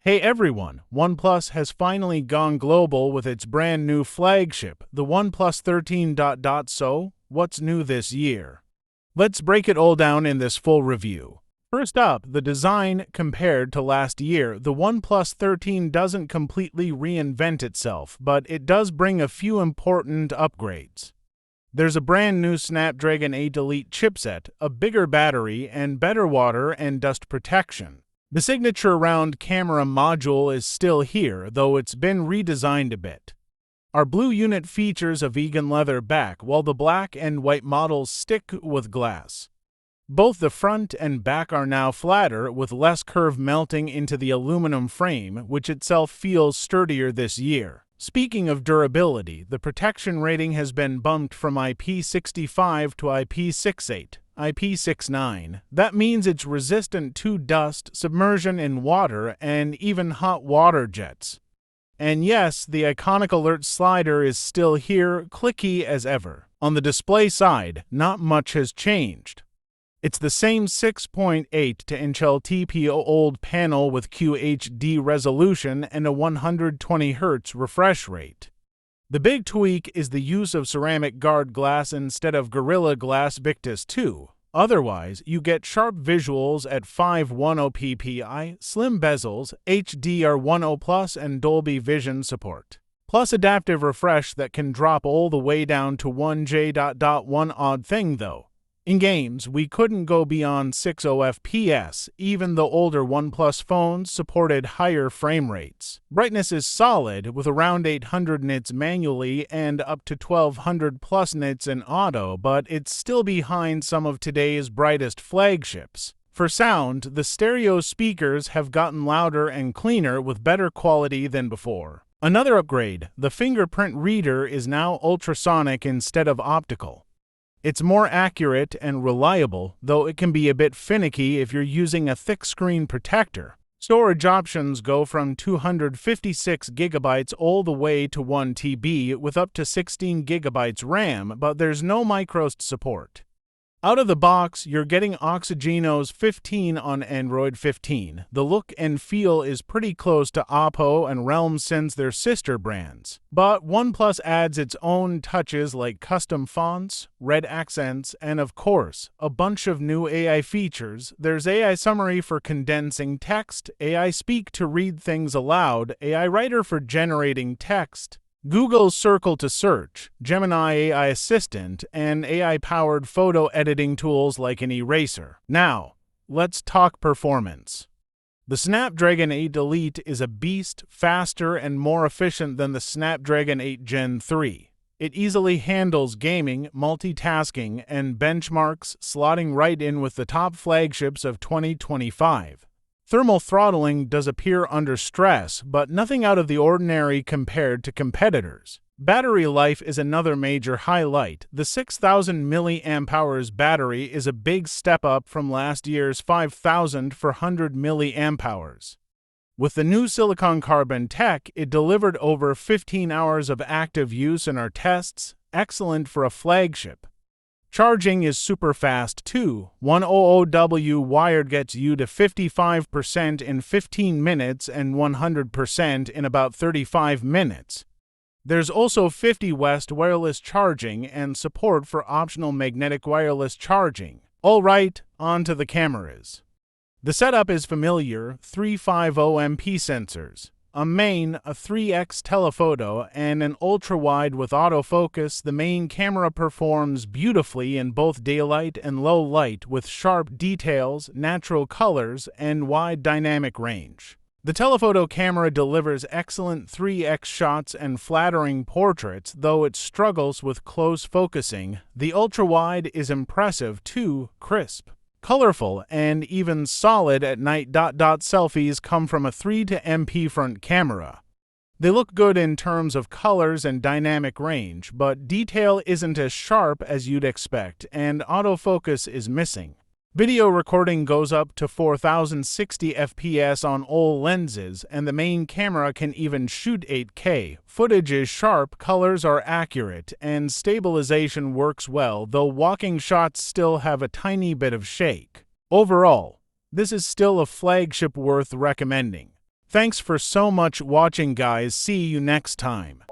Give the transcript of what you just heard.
Hey everyone, OnePlus has finally gone global with its brand new flagship, the OnePlus 13. So, what's new this year? Let's break it all down in this full review. First up, the design. Compared to last year, the OnePlus 13 doesn't completely reinvent itself, but it does bring a few important upgrades. There's a brand new Snapdragon 8 Elite chipset, a bigger battery, and better water and dust protection. The signature round camera module is still here, though it's been redesigned a bit. Our blue unit features a vegan leather back, while the black and white models stick with glass. Both the front and back are now flatter, with less curve melting into the aluminum frame, which itself feels sturdier this year. Speaking of durability, the protection rating has been bumped from IP65 to IP68. IP69. That means it's resistant to dust, submersion in water, and even hot water jets. And yes, the iconic alert slider is still here, clicky as ever. On the display side, not much has changed. It's the same 6.8-inch LTPO OLED panel with QHD resolution and a 120Hz refresh rate. The big tweak is the use of ceramic guard glass instead of Gorilla Glass Victus 2. Otherwise, you get sharp visuals at 510 ppi, slim bezels, HDR10+, and Dolby Vision support. Plus adaptive refresh that can drop all the way down to 1J. One odd thing though. In games, we couldn't go beyond 60 FPS, even though older OnePlus phones supported higher frame rates. Brightness is solid, with around 800 nits manually and up to 1200 plus nits in auto, but it's still behind some of today's brightest flagships. For sound, the stereo speakers have gotten louder and cleaner with better quality than before. Another upgrade, the fingerprint reader is now ultrasonic instead of optical. It's more accurate and reliable, though it can be a bit finicky if you're using a thick screen protector. Storage options go from 256 GB all the way to 1 TB with up to 16 GB RAM, but there's no microSD support. Out of the box, you're getting Oxygenos 15 on Android 15. The look and feel is pretty close to Oppo and Realm since they're sister brands. But OnePlus adds its own touches like custom fonts, red accents, and of course, a bunch of new AI features. There's AI Summary for condensing text, AI Speak to read things aloud, AI Writer for generating text, Google's Circle to search, Gemini AI Assistant, and AI-powered photo editing tools like an eraser. Now, let's talk performance. The Snapdragon 8 Elite is a beast, faster and more efficient than the Snapdragon 8 Gen 3. It easily handles gaming, multitasking, and benchmarks, slotting right in with the top flagships of 2025. Thermal throttling does appear under stress, but nothing out of the ordinary compared to competitors. Battery life is another major highlight. The 6,000 mAh battery is a big step up from last year's 5,400 mAh. With the new silicon carbon tech, it delivered over 15 hours of active use in our tests, excellent for a flagship. Charging is super fast too. 100W wired gets you to 55% in 15 minutes and 100% in about 35 minutes. There's also 50 West wireless charging and support for optional magnetic wireless charging. Alright, on to the cameras. The setup is familiar: 350MP sensors, a main, a 3x telephoto, and an ultra-wide with autofocus. The main camera performs beautifully in both daylight and low light with sharp details, natural colors, and wide dynamic range. The telephoto camera delivers excellent 3x shots and flattering portraits, though it struggles with close focusing. The ultra-wide is impressive too, crisp, colorful, and even solid at night. Selfies come from a 3MP front camera. They look good in terms of colors and dynamic range, but detail isn't as sharp as you'd expect, and autofocus is missing. Video recording goes up to 4060 FPS on all lenses, and the main camera can even shoot 8K. Footage is sharp, colors are accurate, and stabilization works well, though walking shots still have a tiny bit of shake. Overall, this is still a flagship worth recommending. Thanks for so much watching, guys. See you next time.